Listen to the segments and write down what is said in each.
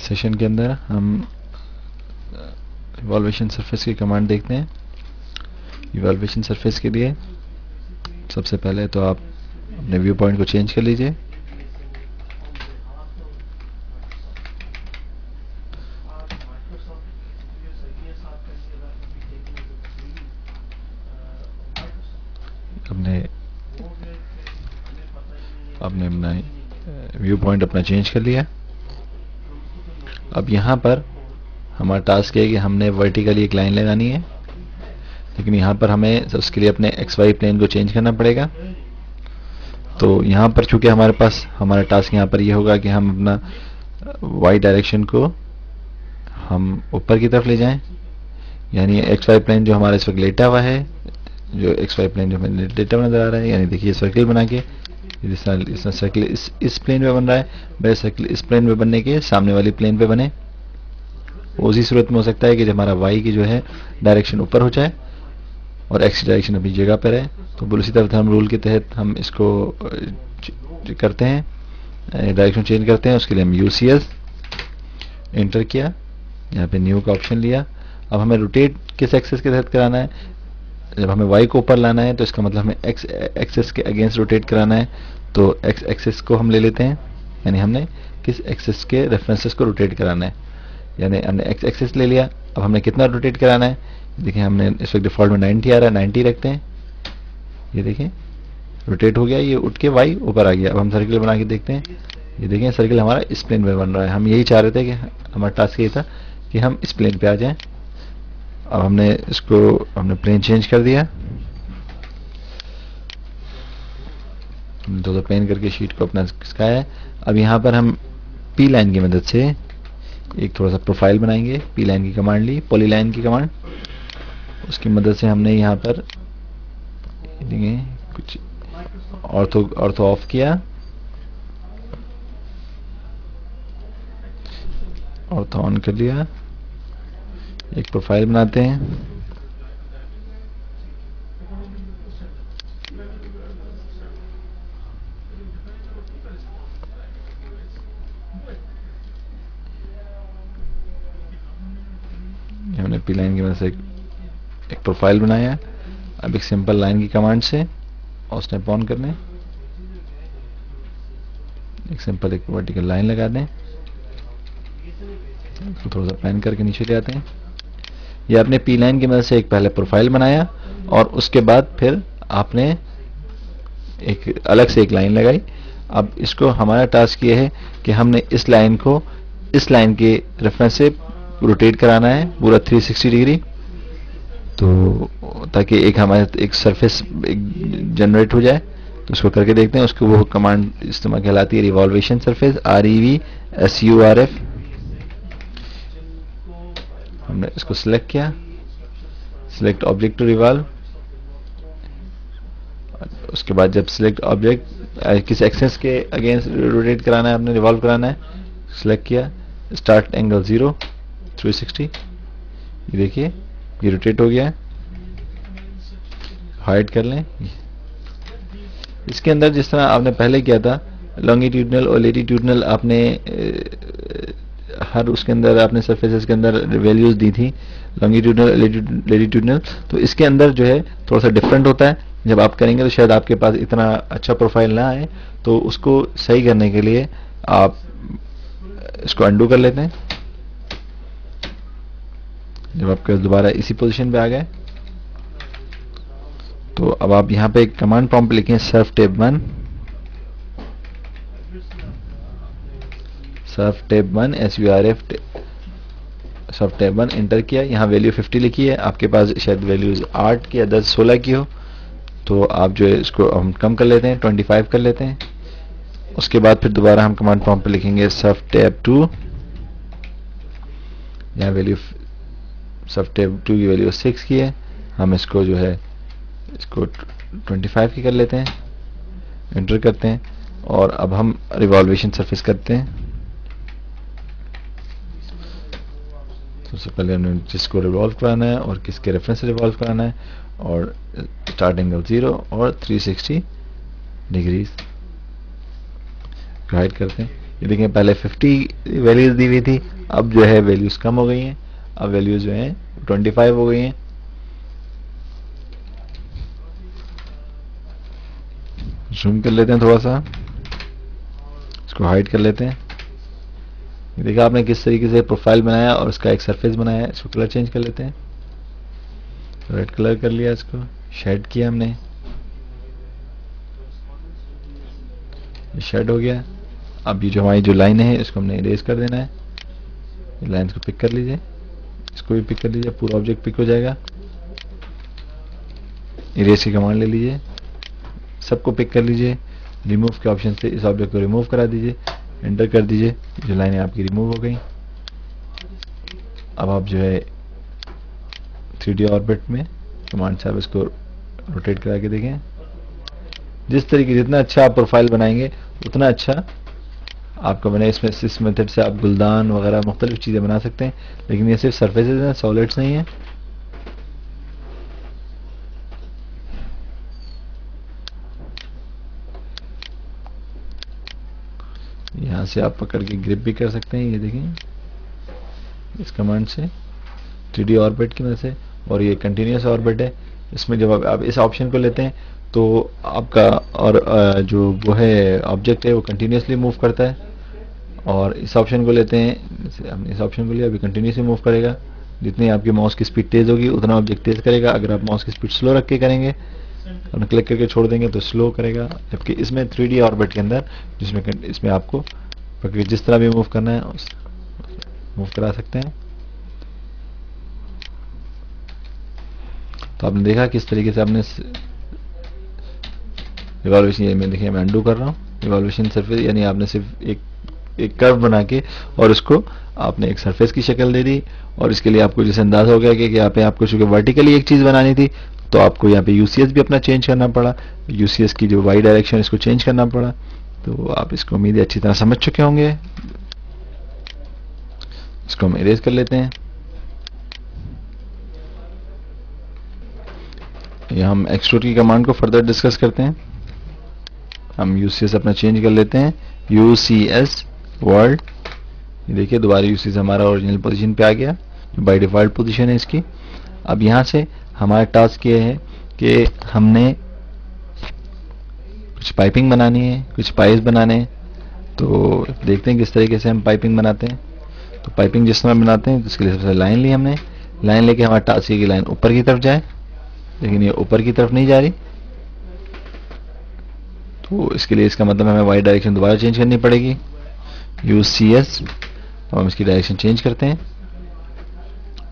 Session के अंदर हम इवॉल्वेशन सरफेस की कमांड देखते हैं। इवॉल्वेशन सरफेस के लिए सबसे पहले तो आप अपने व्यू पॉइंट को चेंज कर लीजिए। आपने अपना व्यू पॉइंट अपना चेंज कर लिया। अब यहाँ पर हमारा टास्क है कि हमने वर्टिकली एक लाइन लगानी है, लेकिन यहाँ पर हमें उसके लिए अपने XY प्लेन को चेंज करना पड़ेगा। तो यहाँ पर चूंकि हमारे पास हमारा टास्क यहाँ पर ये होगा कि हम अपना Y डायरेक्शन को हम ऊपर की तरफ ले जाएं, यानी XY प्लेन जो हमारा इस वक्त लेटा हुआ है, जो XY प्लेन जो हमें लेटा हुआ नजर आ रहा है, यानी देखिए सर्कल बना के इस सर्कल इस प्लेन पे बन रहा है, वह सर्कल इस प्लेन पे बनने के सामने वाली प्लेन पे बने। उसी सूरत में हो सकता है कि जब हमारा Y की जो है डायरेक्शन ऊपर हो जाए और X डायरेक्शन अपनी जगह पर है। तो उसी तरह हम रूल के तहत हम इसको करते हैं, डायरेक्शन चेंज करते हैं। उसके लिए हम UCS एंटर किया, यहाँ पे न्यू का ऑप्शन लिया। अब हमें रोटेट किस एक्सेस के तहत कराना है? जब हमें Y को ऊपर लाना है तो इसका मतलब हमें X एक्सेस के अगेंस्ट रोटेट कराना है। तो X एक्सेस को हम ले लेते हैं, यानी हमने किस एक्सेस के रेफरेंसेस को रोटेट कराना है, यानी हमने X एक्सेस ले लिया। अब हमने कितना रोटेट कराना है? देखिए हमने इस वक्त डिफॉल्ट में 90 आ रहा है, 90 रखते हैं। ये देखिए रोटेट हो गया, ये उठ के Y ऊपर आ गया। अब हम सर्कल बना के देखते हैं। ये देखिए सर्कल हमारा इस प्लेन में बन रहा है। हम यही चाह रहे थे कि हमारा टास्क ये था कि हम इस प्लेन पे आ जाएं। अब हमने प्लेन चेंज कर दिया, दो प्लेन करके शीट को अपना खिसकाया है। अब यहाँ पर हम पी लाइन की मदद से एक थोड़ा सा प्रोफाइल बनाएंगे। पी लाइन की कमांड ली, पॉलीलाइन की कमांड, उसकी मदद से हमने यहाँ पर कुछ ऑर्थो ऑफ किया, ऑर्थो ऑन कर लिया। एक प्रोफाइल बनाते हैं, हमने पी लाइन की मदद से एक प्रोफाइल बनाया। अब एक सिंपल लाइन की कमांड से और स्नैप ऑन करने, एक सिंपल एक वर्टिकल लाइन लगा दें, इसको थोड़ा सा पैन करके नीचे ले आते हैं। ये आपने पी लाइन की मदद से एक पहले प्रोफाइल बनाया और उसके बाद फिर आपने एक अलग से एक लाइन लगाई। अब इसको हमारा टास्क ये है कि हमने इस लाइन को इस लाइन के रेफरेंस से रोटेट कराना है पूरा 360 डिग्री, तो ताकि एक हमारे एक सरफेस जनरेट हो जाए। तो उसको करके देखते हैं। उसको वो कमांड इस्तेमाल कहलाती है रिवॉल्वेशन सरफेस, REVSURF। हमने इसको सिलेक्ट किया, सिलेक्ट ऑब्जेक्ट टू रिवॉल्व। उसके बाद जब सिलेक्ट ऑब्जेक्ट किस एक्सेस के अगेंस्ट रोटेट कराना है, आपने रिवॉल्व कराना है, सिलेक्ट किया, स्टार्ट एंगल 0 360। ये देखिए ये रोटेट हो गया है। हाइड कर लें। इसके अंदर जिस तरह आपने पहले किया था लॉन्गिट्यूडनल और लेटिट्यूडनल, आपने हर उसके अंदर आपने सरफेसेस के अंदर वैल्यूज दी थी लॉन्गिट्यूडनल लेटिट्यूडनल। तो इसके अंदर जो है थोड़ा सा डिफरेंट होता है। जब आप करेंगे तो शायद आपके पास इतना अच्छा प्रोफाइल ना आए, तो उसको सही करने के लिए आप इसको अंडू कर लेते हैं। जब आपके दोबारा इसी पोजीशन पे आ गए तो अब आप यहाँ पे एक कमांड प्रॉम्प्ट लिखें सर्फ टेब 1, सर्फ टेब 1 SURF सर्फ टेब 1 एंटर किया। यहाँ वैल्यू 50 लिखी है, आपके पास शायद वैल्यूज 8 की या 10 16 की हो, तो आप जो है इसको हम कम कर लेते हैं, 25 कर लेते हैं। उसके बाद फिर दोबारा हम कमांड प्रॉम्प्ट पे लिखेंगे सर्फ टेब 2, यहाँ वैल्यू सर्फ टेब 2 की वैल्यू 6 की है, हम इसको जो है इसको 25 की कर लेते हैं, एंटर करते हैं। और अब हम रिवॉल्वेशन सरफेस करते हैं। सबसे पहले हमने जिसको रिवॉल्व कराना है और किसके रेफरेंस से रिवॉल्व कराना है, और स्टार्ट एंगल 0 और 360 डिग्रीज गाइड करते हैं। ये देखें पहले 50 वैल्यूज दी हुई थी, अब जो है वैल्यूज कम हो गई हैं, अब वैल्यूज जो हैं 25 हो गई हैं। जूम कर लेते हैं थोड़ा सा, इसको हाइड कर लेते हैं। ये देखा आपने किस तरीके से प्रोफाइल बनाया और उसका एक सरफेस बनाया है। इसको कलर चेंज कर लेते हैं, रेड कलर कर लिया, इसको शेड किया हमने, ये शेड हो गया। अब ये जो हमारी जो लाइन है इसको हमने इरेज कर देना है। ये लाइन को पिक कर लीजिए, इसको भी पिक कर लीजिए, पूरा ऑब्जेक्ट पिक हो जाएगा। इरेज की कमांड ले लीजिए, सबको पिक कर लीजिए, रिमूव के ऑप्शन से इस ऑब्जेक्ट को रिमूव करा दीजिए, एंटर कर दीजिए, जो लाइनें आपकी रिमूव हो गई। अब आप जो है 3D ऑर्बिट में कमांड से आप इसको रोटेट करा के देखें। जिस तरीके जितना अच्छा आप प्रोफाइल बनाएंगे उतना अच्छा आपका बने। इसमें इस मेथड से आप गुलदान वगैरह मुख्तलिफ चीज़ें बना सकते हैं, लेकिन ये सिर्फ सरफेसेज हैं, सॉलिड्स नहीं है। यहाँ से आप पकड़ के ग्रिप भी कर सकते हैं, ये देखें इस कमांड से 3D ऑर्बिट की मदद से। और ये कंटिन्यूस ऑर्बिट है, इसमें जब आप इस ऑप्शन को लेते हैं तो आपका और जो वो है ऑब्जेक्ट है वो कंटिन्यूसली मूव करता है। और इस ऑप्शन को लेते हैं, जैसे हमने इस ऑप्शन को लिया, अभी कंटिन्यूसली मूव करेगा। जितनी आपकी माउस की स्पीड तेज होगी उतना ऑब्जेक्ट तेज करेगा। अगर आप माउस की स्पीड स्लो रख के करेंगे और क्लिक करके छोड़ देंगे तो स्लो करेगा। जबकि इसमें 3D ऑर्बिट के अंदर इसमें आपको जिस तरह भी मूव करना है मूव करा सकते हैं। तो आपने देखा किस तरीके से आपने इवोल्यूशन, ये मैं देखिए मैं अंडू कर रहा हूँ, इवोल्यूशन सरफेस, यानी आपने सिर्फ एक कर्व बना के और उसको आपने एक सरफेस की शक्ल दे दी। और इसके लिए आपको जैसे अंदाजा हो गया कि यहाँ पे आपको चूंकि वर्टिकली एक चीज बनानी थी तो आपको यहाँ पे यूसीएस भी अपना चेंज करना पड़ा। यूसीएस की जो वाई डायरेक्शन इसको चेंज करना पड़ा। तो आप इसको उम्मीद है अच्छी तरह समझ चुके होंगे। इसको हम इरेज कर लेते हैं। यहाँ हम एक्सट्रूड की कमांड को फर्दर डिस्कस करते हैं। हम यूसीएस अपना चेंज कर लेते हैं, यूसीएस वर्ल्ड। ये देखिए दोबारा यूसीएस हमारा ओरिजिनल पोजीशन पे आ गया, बाय डिफॉल्ट पोजीशन है इसकी। अब यहाँ से हमारा टास्क ये है कि हमने कुछ पाइपिंग बनानी है, कुछ पाइप्स बनाने हैं। तो देखते हैं किस तरीके से हम पाइपिंग बनाते हैं। तो पाइपिंग जिस समय बनाते हैं तो इसके लिए सबसे लाइन ली हमने। लाइन लेके हमारा टास्क है कि लाइन ऊपर की तरफ जाए, लेकिन ये ऊपर की तरफ नहीं जा रही। तो इसके लिए इसका मतलब हमें वाई डायरेक्शन दोबारा चेंज करनी पड़ेगी, यूसीएस। हम इसकी डायरेक्शन चेंज करते हैं।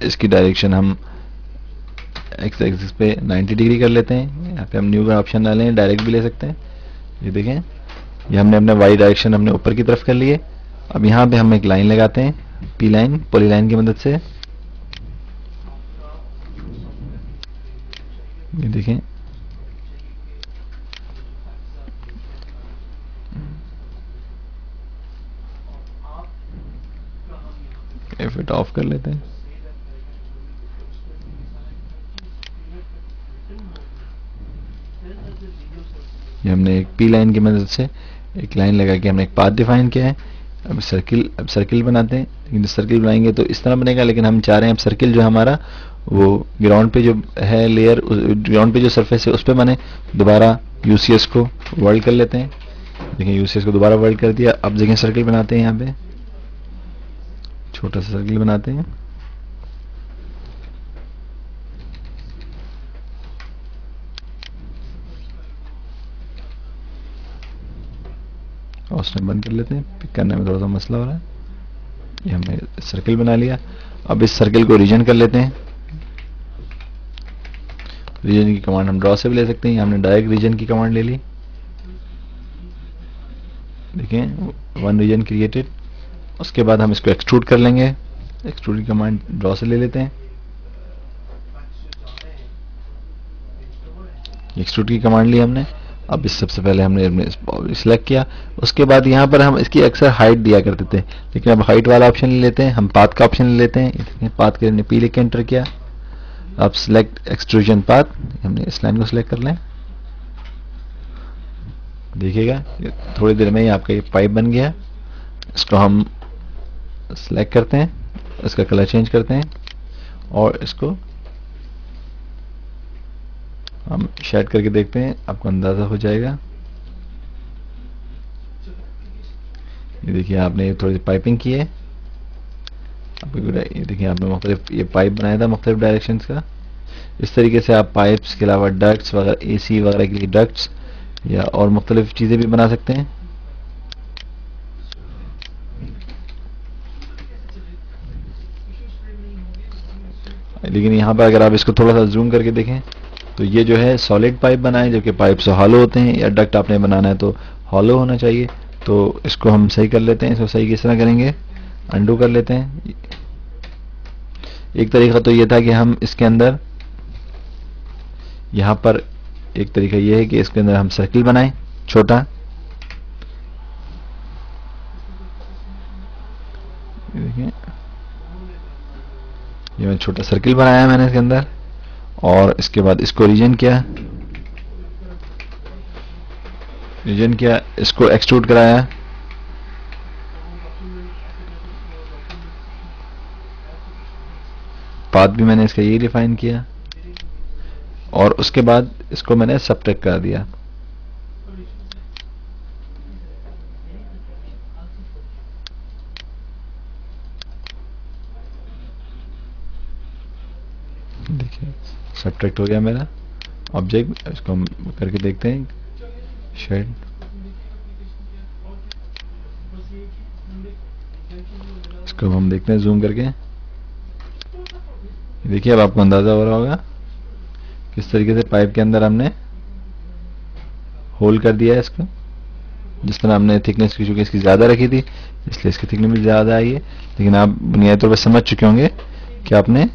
इसकी डायरेक्शन हम एक्स एक्सिस पे 90 डिग्री कर लेते हैं। यहाँ पे हम न्यू का ऑप्शन डालें, डायरेक्ट भी ले सकते हैं। ये देखें, ये हमने अपने वाई डायरेक्शन हमने ऊपर की तरफ कर लिए। अब यहाँ पे हम एक लाइन लगाते हैं, पी लाइन, पॉली लाइन की मदद से। ये देखें, इफेक्ट ऑफ कर लेते हैं। ये हमने एक पी लाइन की मदद से एक लाइन लगा के हमने एक पाथ डिफाइन किया है। अब सर्किल बनाते हैं, लेकिन सर्किल बनाएंगे तो इस तरह बनेगा, लेकिन हम चाह रहे हैं अब सर्किल जो हमारा वो ग्राउंड पे जो है लेयर, ग्राउंड पे जो सरफेस है उस पर बने। दोबारा यूसीएस को वर्ल्ड कर लेते हैं। देखिए यूसीएस को दोबारा वर्ल्ड कर दिया। अब देखिए सर्किल बनाते हैं, यहाँ पे छोटा सा सर्किल बनाते हैं। और उसने बंद कर लेते हैं, पिक करने में थोड़ा सा मसला हो रहा है। ये हमने सर्किल बना लिया। अब इस सर्किल को रीजन कर लेते हैं। रीजन की कमांड हम ड्रॉ से भी ले सकते हैं। हमने डायरेक्ट रीजन की कमांड ले ली। देखें, वन रीजन क्रिएटेड। उसके बाद हम इसको एक्सट्रूड कर लेंगे। एक्सट्रूड की कमांड ड्रॉ से ले लेते हैं। एक्सट्रूड की कमांड ली हमने। अब इस सबसे पहले हमने सिलेक्ट किया। उसके बाद यहाँ पर हम इसकी अक्सर हाइट दिया करते थे, लेकिन अब हाइट वाला ऑप्शन ले लेते हैं। हम पाथ का ऑप्शन ले लेते हैं। पाथ के लिए पी लिख के एंटर किया। अब सिलेक्ट एक्सट्रूजन पाथ, हमने इस लाइन को सिलेक्ट कर लें। देखिएगा थोड़ी देर में ही आपका ये पाइप बन गया। इसको हम सेलेक्ट करते हैं, इसका कलर चेंज करते हैं और इसको हम शेड करके देखते हैं, आपको अंदाजा हो जाएगा। ये देखिए आपने थोड़ी पाइपिंग की है, ये देखिए आपने मुख्तलिफ ये पाइप बनाया था मुख्तलिफ डायरेक्शंस का। इस तरीके से आप पाइप्स के अलावा डक्ट्स वगैरह, एसी वगैरह के लिए डक्ट्स या और मुख्तलिफ चीज़ें भी बना सकते हैं। लेकिन यहाँ पर अगर आप इसको थोड़ा सा जूम करके देखें तो ये जो है सॉलिड पाइप बनाए, जबकि पाइप से हॉलो होते हैं, या डक्ट आपने बनाना है तो हॉलो होना चाहिए। तो इसको हम सही कर लेते हैं। इसको सही किस तरह करेंगे, अंडू कर लेते हैं। एक तरीका तो ये था कि हम इसके अंदर यहाँ पर एक तरीका ये है कि इसके अंदर हम सर्किल बनाएं छोटा, देखिए ये मैं छोटा सर्किल बनाया मैंने इसके अंदर, और इसके बाद इसको रीजन किया, इसको एक्सट्रूड कराया, पाथ भी मैंने इसका ये डिफाइन किया, और उसके बाद इसको मैंने सबट्रैक्ट कर दिया। देखिए सबट्रैक्ट हो गया मेरा ऑब्जेक्ट। इसको हम करके देखते हैं शेड। इसको हम देखते हैं जूम करके। देखिए अब आपको अंदाजा हो रहा होगा किस तरीके से पाइप के अंदर हमने होल कर दिया है इसको। जिस तरह हमने थिकनेस की चूंकि इसकी ज्यादा रखी थी इसलिए इसकी थिकनेस भी ज्यादा आई है, लेकिन आप बुनियादी तौर पर समझ चुके होंगे कि आपने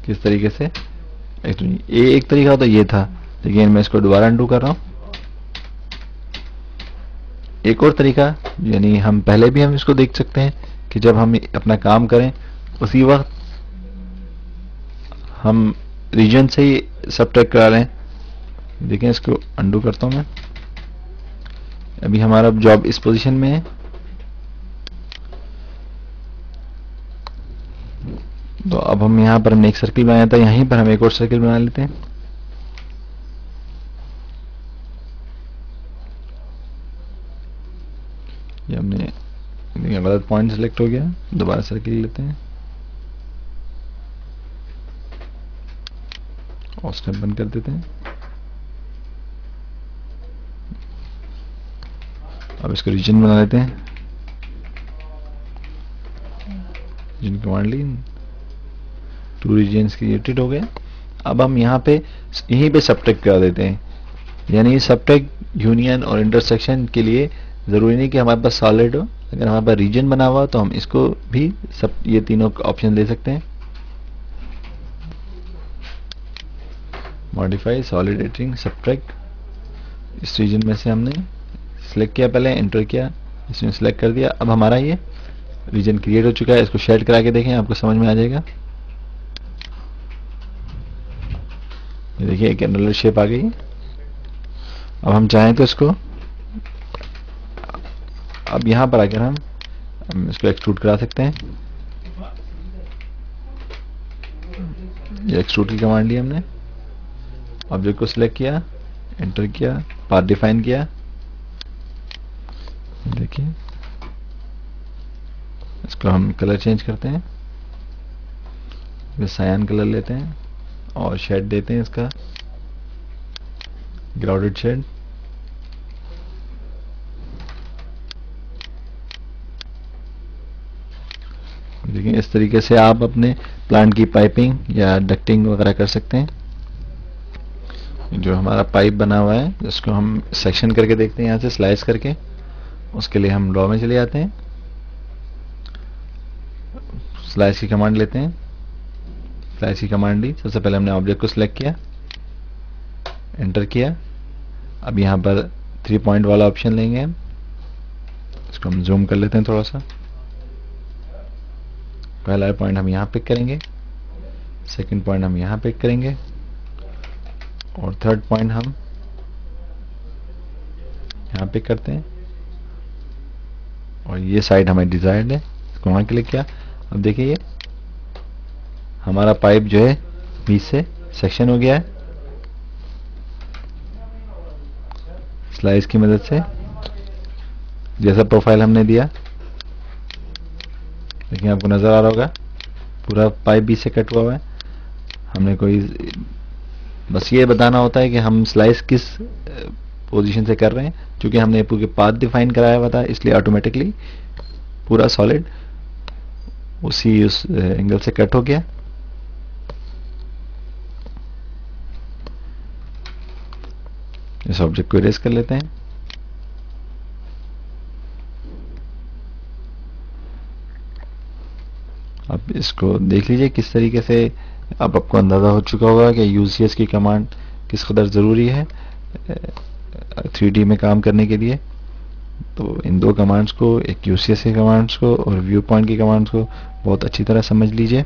किस तरीके से। एक तरीका तो ये था, लेकिन मैं इसको दोबारा अंडू कर रहा हूं। एक और तरीका, यानी हम पहले भी हम इसको देख सकते हैं कि जब हम अपना काम करें उसी वक्त हम रीजन से ही सबट्रैक्ट करा लें। देखें इसको अंडू करता हूं मैं। अभी हमारा जॉब इस पोजीशन में है, तो अब हम यहां पर हमने एक सर्किल बनाया था, यहीं पर हम एक और सर्किल बना लेते हैं। ये हमने गलत पॉइंट सेलेक्ट हो गया, दोबारा सर्किल लेते हैं और स्टेप बंद कर देते हैं। अब इसको रीजन बना लेते हैं, रीजन कमांड ली, 2 रीजन्स क्रिएटेड हो गए। अब हम यहाँ पे यहीं पे सबट्रैक्ट कर देते हैं, यानी सबट्रैक्ट यूनियन और इंटरसेक्शन के लिए जरूरी नहीं कि हमारे पास सॉलिड हो, अगर हमारे पास रीजन बना हुआ तो हम इसको भी सब ये तीनों ऑप्शन ले सकते हैं। मॉडिफाई सॉलिडेटिंग सबट्रैक्ट, इस रीजन में से हमने सिलेक्ट किया, पहले एंटर किया, इसमें सिलेक्ट कर दिया। अब हमारा ये रीजन क्रिएट हो चुका है। इसको शेड करा के देखें, आपको समझ में आ जाएगा। ये देखिए एक एनुलर शेप आ गई। अब हम चाहें तो इसको अब यहां पर आकर हम इसको एक्सट्रूड करा सकते हैं। ये एक्सट्रूड की कमांड ली हमने, ऑब्जेक्ट को सिलेक्ट किया, एंटर किया, पाथ डिफाइन किया। देखिए इसको हम कलर चेंज करते हैं, सायन कलर लेते हैं और शेड देते हैं इसका ग्राउडेड शेड। देखिए इस तरीके से आप अपने प्लांट की पाइपिंग या डक्टिंग वगैरह कर सकते हैं। जो हमारा पाइप बना हुआ है जिसको हम सेक्शन करके देखते हैं, यहाँ से स्लाइस करके, उसके लिए हम ड्रॉ में चले जाते हैं, स्लाइस की कमांड लेते हैं। स्लाइस की कमांड ली, सबसे पहले हमने ऑब्जेक्ट को सिलेक्ट किया, एंटर किया। अब यहाँ पर 3 पॉइंट वाला ऑप्शन लेंगे हम, इसको हम जूम कर लेते हैं थोड़ा सा। पहला पॉइंट हम यहाँ पिक करेंगे, सेकंड पॉइंट हम यहाँ पिक करेंगे और थर्ड पॉइंट हम यहाँ पे करते हैं और ये साइड हमें डिजायर्ड है, इसको वहां क्लिक किया। अब देखिए ये हमारा पाइप जो है बीच से सेक्शन हो गया है स्लाइस की मदद से, जैसा प्रोफाइल हमने दिया। देखिए आपको नजर आ रहा होगा पूरा पाइप बीच से कट हुआ है। हमने कोई बस ये बताना होता है कि हम स्लाइस किस पोजीशन से कर रहे हैं। क्योंकि हमने पूरे पाथ डिफाइन कराया हुआ था इसलिए ऑटोमेटिकली पूरा सॉलिड उस एंगल से कट हो गया। इस ऑब्जेक्ट को इरेज कर लेते हैं। अब इसको देख लीजिए किस तरीके से, अब आपको अंदाजा हो चुका होगा कि यूसीएस की कमांड किस कदर ज़रूरी है 3D में काम करने के लिए। तो इन दो कमांड्स को, एक यूसीएस की कमांड्स को और व्यू पॉइंट की कमांड्स को बहुत अच्छी तरह समझ लीजिए।